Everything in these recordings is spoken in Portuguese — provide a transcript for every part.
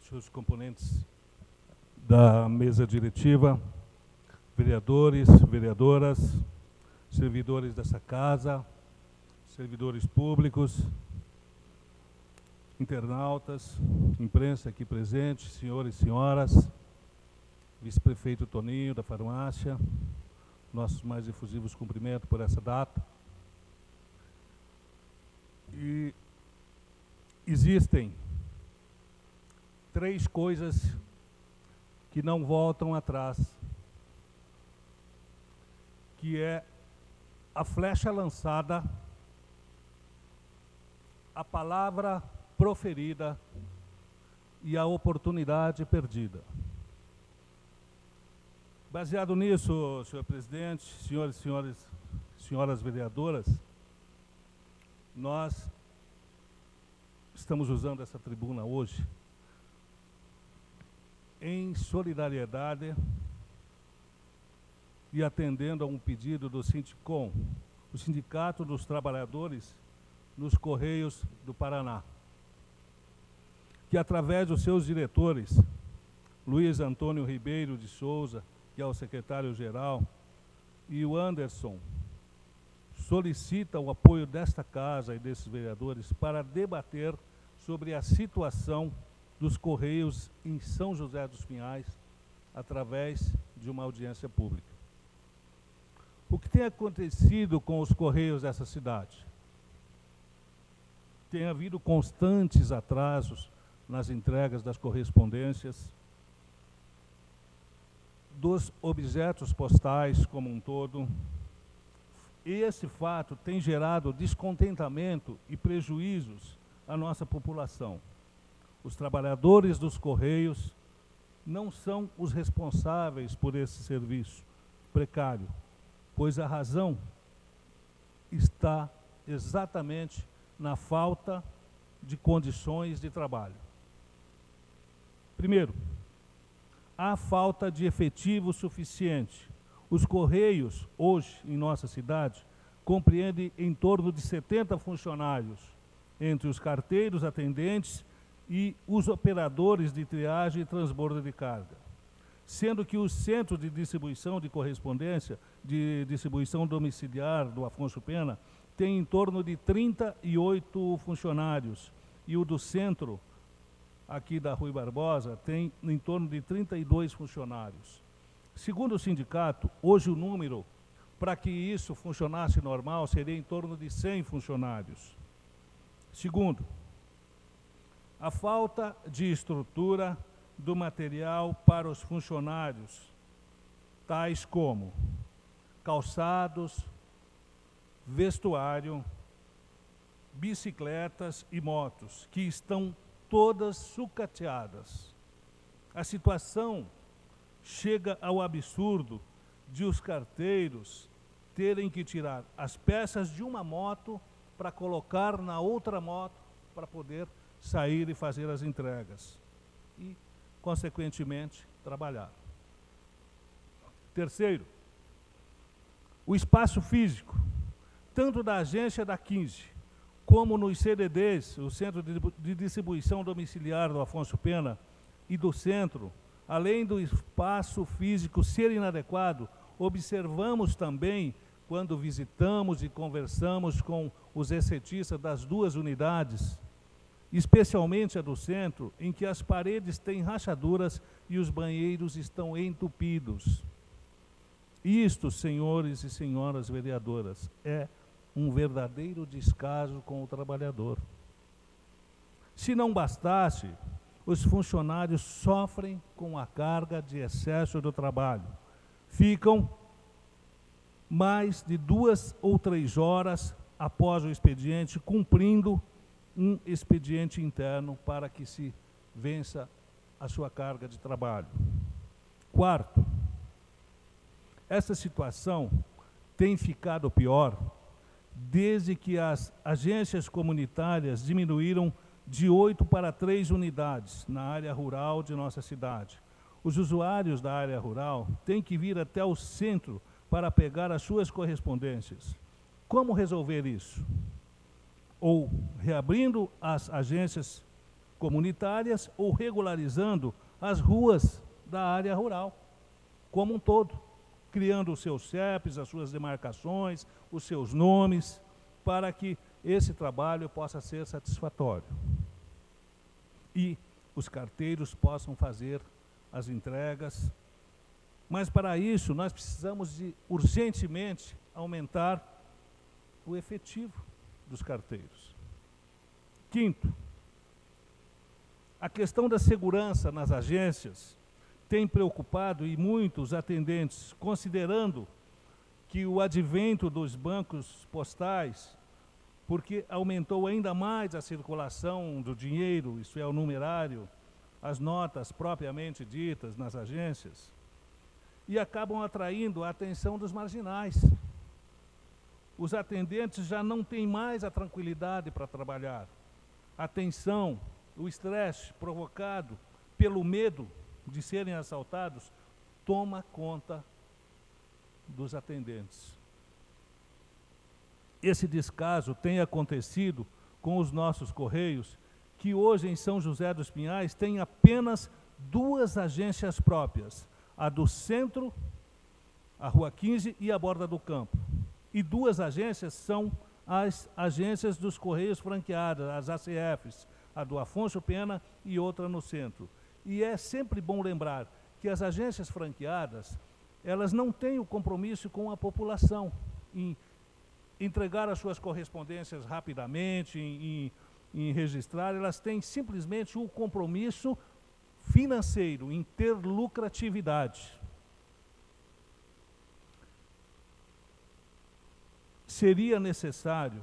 presidente, os componentes da mesa diretiva, vereadores, vereadoras, servidores dessa casa, servidores públicos, internautas, imprensa aqui presente, senhores e senhoras, vice-prefeito Toninho da farmácia, nossos mais efusivos cumprimentos por essa data. E existem 3 coisas que não voltam atrás, que é a flecha lançada, a palavra proferida e a oportunidade perdida. Baseado nisso, senhor presidente, senhores e senhoras vereadoras, nós estamos usando essa tribuna hoje em solidariedade e atendendo a um pedido do Sindicom, o Sindicato dos Trabalhadores nos Correios do Paraná, que através dos seus diretores, Luiz Antônio Ribeiro de Souza, que é o secretário-geral, e o Anderson, solicita o apoio desta casa e desses vereadores para debater sobre a situação dos Correios em São José dos Pinhais, através de uma audiência pública. O que tem acontecido com os Correios dessa cidade? Tem havido constantes atrasos nas entregas das correspondências, dos objetos postais como um todo. E esse fato tem gerado descontentamento e prejuízos à nossa população. Os trabalhadores dos Correios não são os responsáveis por esse serviço precário, pois a razão está exatamente na falta de condições de trabalho. Primeiro, há falta de efetivo suficiente. Os Correios, hoje, em nossa cidade, compreendem em torno de 70 funcionários, entre os carteiros, atendentes e os operadores de triagem e transbordo de carga. Sendo que os centros de distribuição de correspondência, de distribuição domiciliar do Afonso Pena, tem em torno de 38 funcionários, e o do centro, aqui da Rui Barbosa, tem em torno de 32 funcionários. Segundo o sindicato, hoje o número, para que isso funcionasse normal, seria em torno de 100 funcionários. Segundo, a falta de estrutura do material para os funcionários, tais como calçados, vestuário, bicicletas e motos, que estão todas sucateadas. A situação chega ao absurdo de os carteiros terem que tirar as peças de uma moto para colocar na outra moto para poder sair e fazer as entregas e, consequentemente, trabalhar. Terceiro, o espaço físico, tanto da agência da 15, como nos CDDs, o Centro de Distribuição Domiciliar do Afonso Pena, e do centro, além do espaço físico ser inadequado, observamos também, quando visitamos e conversamos com os excetistas das 2 unidades, especialmente a do centro, em que as paredes têm rachaduras e os banheiros estão entupidos. Isto, senhores e senhoras vereadoras, é um verdadeiro descaso com o trabalhador. Se não bastasse, os funcionários sofrem com a carga de excesso do trabalho. Ficam mais de 2 ou 3 horas após o expediente, cumprindo um expediente interno para que se vença a sua carga de trabalho. Quarto, essa situação tem ficado pior desde que as agências comunitárias diminuíram de 8 para 3 unidades na área rural de nossa cidade. Os usuários da área rural têm que vir até o centro para pegar as suas correspondências. Como resolver isso? Ou reabrindo as agências comunitárias ou regularizando as ruas da área rural, como um todo, criando os seus CEPs, as suas demarcações, os seus nomes, para que esse trabalho possa ser satisfatório. E os carteiros possam fazer as entregas. Mas para isso nós precisamos de urgentemente aumentar o efetivo dos carteiros. Quinto, a questão da segurança nas agências tem preocupado e muitos atendentes, considerando que o advento dos bancos postais, porque aumentou ainda mais a circulação do dinheiro, isso é, o numerário, as notas propriamente ditas nas agências, e acabam atraindo a atenção dos marginais. Os atendentes já não têm mais a tranquilidade para trabalhar. A tensão, o estresse provocado pelo medo de serem assaltados toma conta dos atendentes. Esse descaso tem acontecido com os nossos Correios, que hoje em São José dos Pinhais tem apenas 2 agências próprias, a do centro, a Rua 15 e a Borda do Campo. E 2 agências são as agências dos Correios franqueadas, as ACFs, a do Afonso Pena e outra no centro. E é sempre bom lembrar que as agências franqueadas, elas não têm o compromisso com a população em entregar as suas correspondências rapidamente, em registrar, elas têm simplesmente o compromisso financeiro, em ter lucratividade. Seria necessário,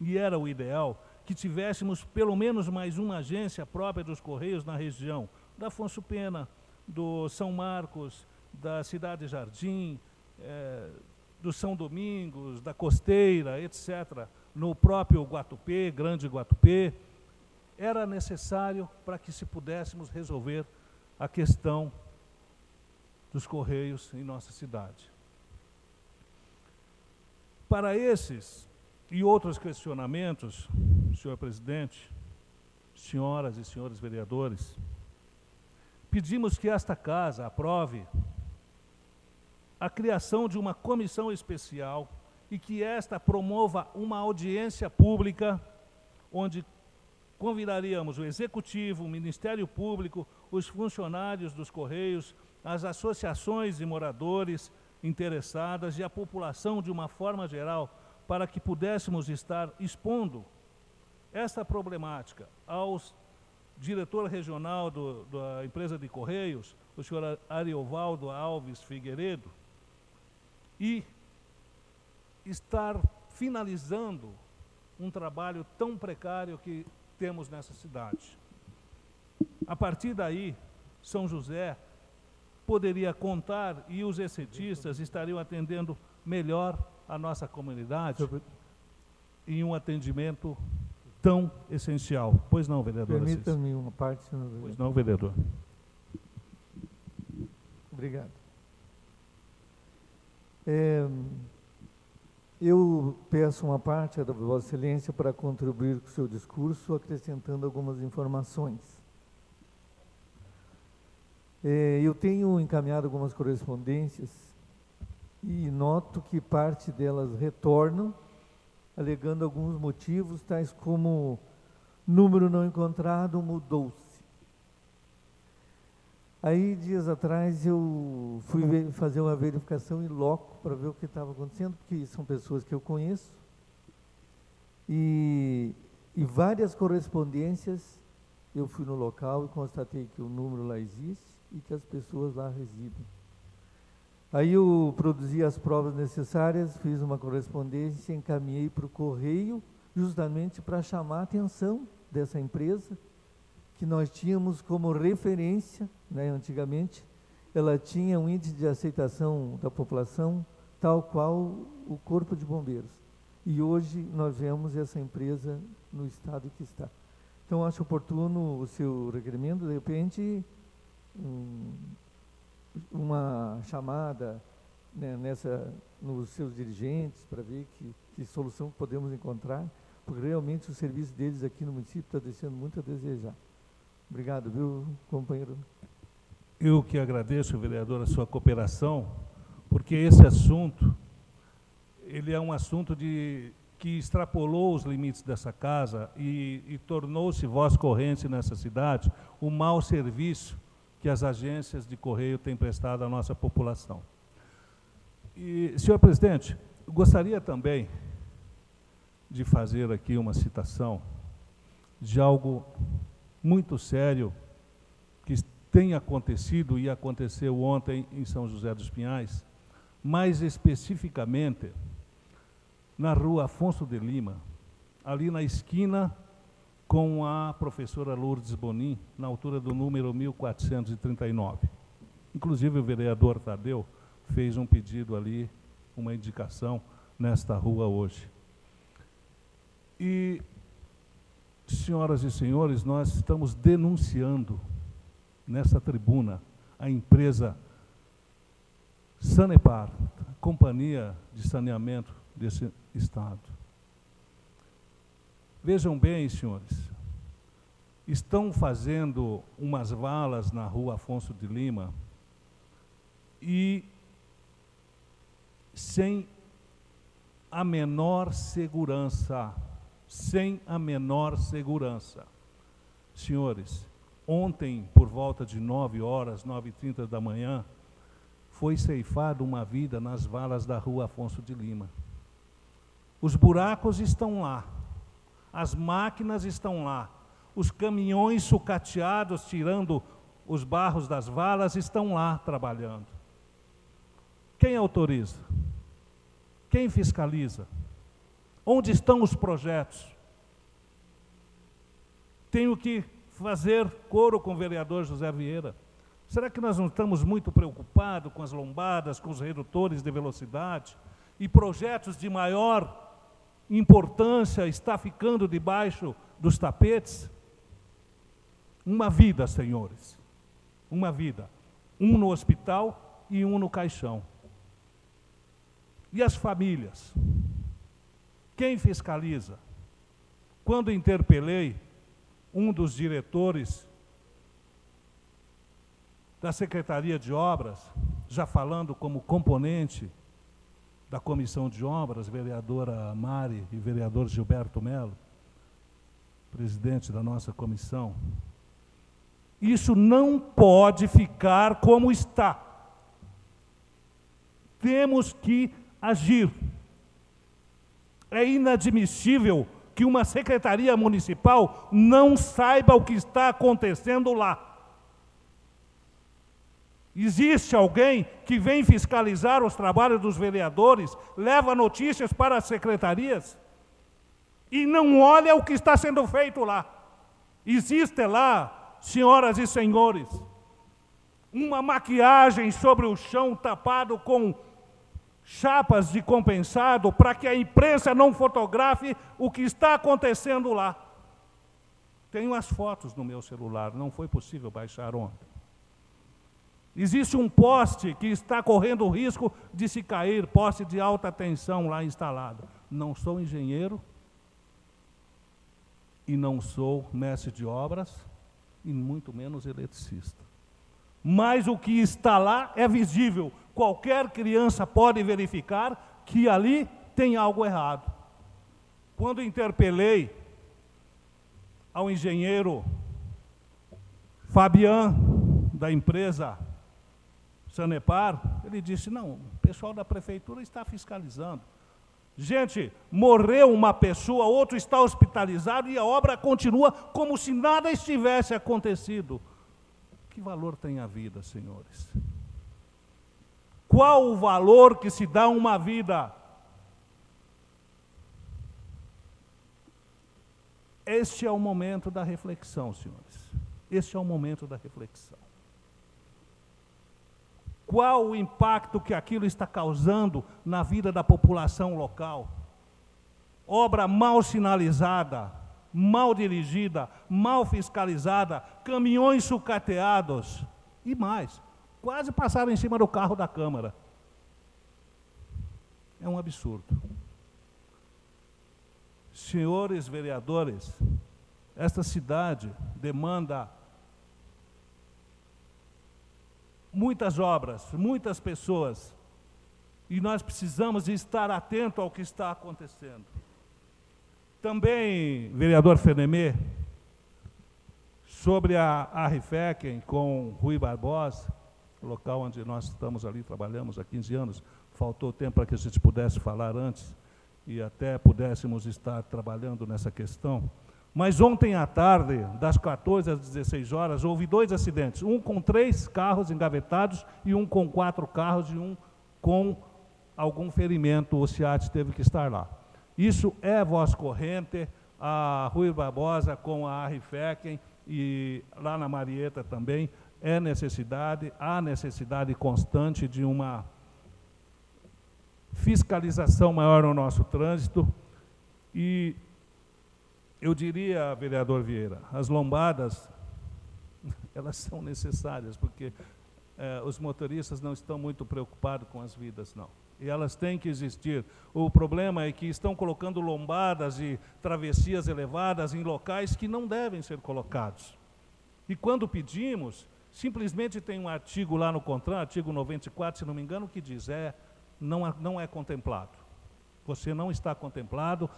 e era o ideal, que tivéssemos pelo menos mais uma agência própria dos Correios na região, da Afonso Pena, do São Marcos, da Cidade Jardim, do São Domingos, da Costeira, etc., no próprio Guatupê, Grande Guatupê. Era necessário para que se pudéssemos resolver a questão dos Correios em nossa cidade. Para esses e outros questionamentos, senhor presidente, senhoras e senhores vereadores, pedimos que esta casa aprove a criação de uma comissão especial e que esta promova uma audiência pública onde convidaríamos o Executivo, o Ministério Público, os funcionários dos Correios, as associações de moradores interessadas e a população de uma forma geral, para que pudéssemos estar expondo esta problemática ao diretor regional da empresa de Correios, o senhor Ariovaldo Alves Figueiredo, e estar finalizando um trabalho tão precário que temos nessa cidade. A partir daí, São José poderia contar e os excetistas estariam atendendo melhor a nossa comunidade em um atendimento tão essencial. Pois não, vereador? Permita-me uma parte, senhor vereador. Pois não, vereador. Obrigado. Eu peço uma parte da Vossa Excelência para contribuir com o seu discurso, acrescentando algumas informações. Eu tenho encaminhado algumas correspondências e noto que parte delas retornam, alegando alguns motivos, tais como número não encontrado mudou-se. Aí, dias atrás, eu fui fazer uma verificação in loco para ver o que estava acontecendo, porque são pessoas que eu conheço, e várias correspondências, eu fui no local e constatei que o número lá existe e que as pessoas lá residem. Aí eu produzi as provas necessárias, fiz uma correspondência, encaminhei para o Correio, justamente para chamar a atenção dessa empresa, que nós tínhamos como referência, né, antigamente, ela tinha um índice de aceitação da população tal qual o Corpo de Bombeiros. E hoje nós vemos essa empresa no estado que está. Então, acho oportuno o seu requerimento, de repente, uma chamada, né, nos seus dirigentes, para ver que solução podemos encontrar, porque realmente o serviço deles aqui no município está deixando muito a desejar. Obrigado, viu, companheiro? Eu que agradeço, vereador, a sua cooperação, porque esse assunto, ele é um assunto que extrapolou os limites dessa casa e tornou-se voz corrente nessa cidade o mau serviço que as agências de correio têm prestado à nossa população. E, senhor presidente, eu gostaria também de fazer aqui uma citação de algo muito sério que tem acontecido e aconteceu ontem em São José dos Pinhais, mais especificamente na rua Afonso de Lima, ali na esquina com a professora Lourdes Bonin, na altura do número 1439. Inclusive o vereador Tadeu fez um pedido ali, uma indicação nesta rua hoje. E, senhoras e senhores, nós estamos denunciando nessa tribuna a empresa Sanepar, Companhia de Saneamento desse estado. Vejam bem, senhores, estão fazendo umas valas na rua Afonso de Lima e sem a menor segurança, Senhores, ontem, por volta de 9h, 9h30 da manhã, foi ceifada uma vida nas valas da rua Afonso de Lima. Os buracos estão lá, as máquinas estão lá, os caminhões sucateados, tirando os barros das valas, estão lá trabalhando. Quem autoriza? Quem fiscaliza? Onde estão os projetos? Tenho que fazer coro com o vereador José Vieira. Será que nós não estamos muito preocupados com as lombadas, com os redutores de velocidade e projetos de maior importância está ficando debaixo dos tapetes? Uma vida, senhores, uma vida. Um no hospital e um no caixão. E as famílias? Quem fiscaliza? Quando interpelei um dos diretores da Secretaria de Obras, já falando como componente da Comissão de Obras, vereadora Mari e vereador Gilberto Melo, presidente da nossa comissão, isso não pode ficar como está. Temos que agir. É inadmissível que uma secretaria municipal não saiba o que está acontecendo lá. Existe alguém que vem fiscalizar os trabalhos dos vereadores, leva notícias para as secretarias e não olha o que está sendo feito lá. Existe lá, senhoras e senhores, uma maquiagem sobre o chão tapado com chapas de compensado para que a imprensa não fotografe o que está acontecendo lá. Tenho as fotos no meu celular, não foi possível baixar ontem. Existe um poste que está correndo o risco de se cair, poste de alta tensão lá instalado. Não sou engenheiro e não sou mestre de obras e muito menos eletricista. Mas o que está lá é visível. Qualquer criança pode verificar que ali tem algo errado. Quando interpelei ao engenheiro Fabian, da empresa Sanepar, ele disse, não, o pessoal da prefeitura está fiscalizando. Gente, morreu uma pessoa, outro está hospitalizado e a obra continua como se nada estivesse acontecido. Que valor tem a vida, senhores? Qual o valor que se dá a uma vida? Este é o momento da reflexão, senhores. Este é o momento da reflexão. Qual o impacto que aquilo está causando na vida da população local? Obra mal sinalizada, mal dirigida, mal fiscalizada, caminhões sucateados e mais. Quase passaram em cima do carro da Câmara. É um absurdo. Senhores vereadores, esta cidade demanda muitas obras, muitas pessoas, e nós precisamos estar atentos ao que está acontecendo. Também, vereador Fenemê, sobre a Rifecken com Rui Barbosa, local onde nós estamos ali, trabalhamos há 15 anos, faltou tempo para que a gente pudesse falar antes, e até pudéssemos estar trabalhando nessa questão. Mas ontem à tarde, das 14 às 16 horas, houve 2 acidentes, um com 3 carros engavetados e um com 4 carros e um com algum ferimento. O SEAT teve que estar lá. Isso é voz corrente, a Rui Barbosa com a Rifecken e lá na Marieta também, há necessidade constante de uma fiscalização maior no nosso trânsito. E eu diria, vereador Vieira, as lombadas, elas são necessárias, porque os motoristas não estão muito preocupados com as vidas, não. E elas têm que existir. O problema é que estão colocando lombadas e travessias elevadas em locais que não devem ser colocados. E quando pedimos, simplesmente tem um artigo lá no CONTRAN, artigo 94, se não me engano, que diz, não é contemplado. Você não está contemplado,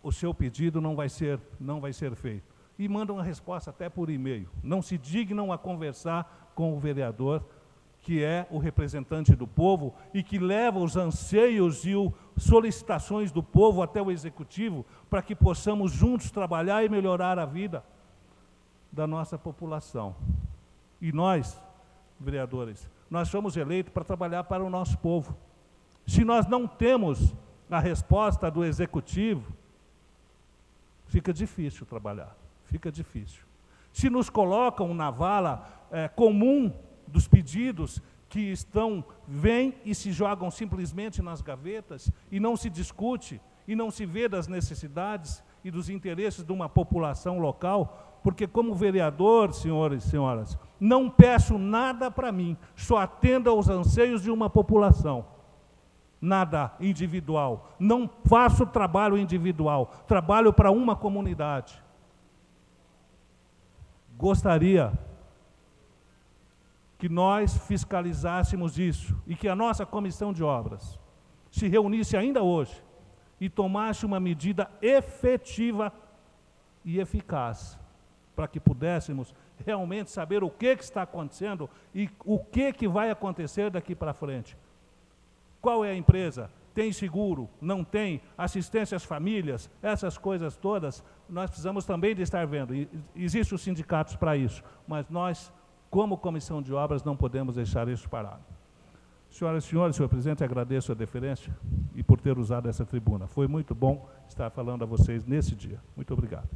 o seu pedido não vai ser feito. E mandam a resposta até por e-mail. Não se dignam a conversar com o vereador, que é o representante do povo e que leva os anseios e solicitações do povo até o executivo para que possamos juntos trabalhar e melhorar a vida da nossa população. E nós, vereadores, nós somos eleitos para trabalhar para o nosso povo. Se nós não temos a resposta do executivo, fica difícil trabalhar, fica difícil. Se nos colocam na vala comum dos pedidos que vêm e se jogam simplesmente nas gavetas e não se discute e não se vê das necessidades e dos interesses de uma população local, porque como vereador, senhores e senhoras, não peço nada para mim, só atendo aos anseios de uma população. Nada individual, não faço trabalho individual, trabalho para uma comunidade. Gostaria que nós fiscalizássemos isso e que a nossa comissão de obras se reunisse ainda hoje e tomasse uma medida efetiva e eficaz, para que pudéssemos realmente saber o que está acontecendo e o que vai acontecer daqui para frente. Qual é a empresa? Tem seguro? Não tem? Assistência às famílias? Essas coisas todas, nós precisamos também de estar vendo. E existem os sindicatos para isso, mas nós, como comissão de obras, não podemos deixar isso parado. Senhoras e senhores, senhor presidente, agradeço a deferência e por ter usado essa tribuna. Foi muito bom estar falando a vocês nesse dia. Muito obrigado.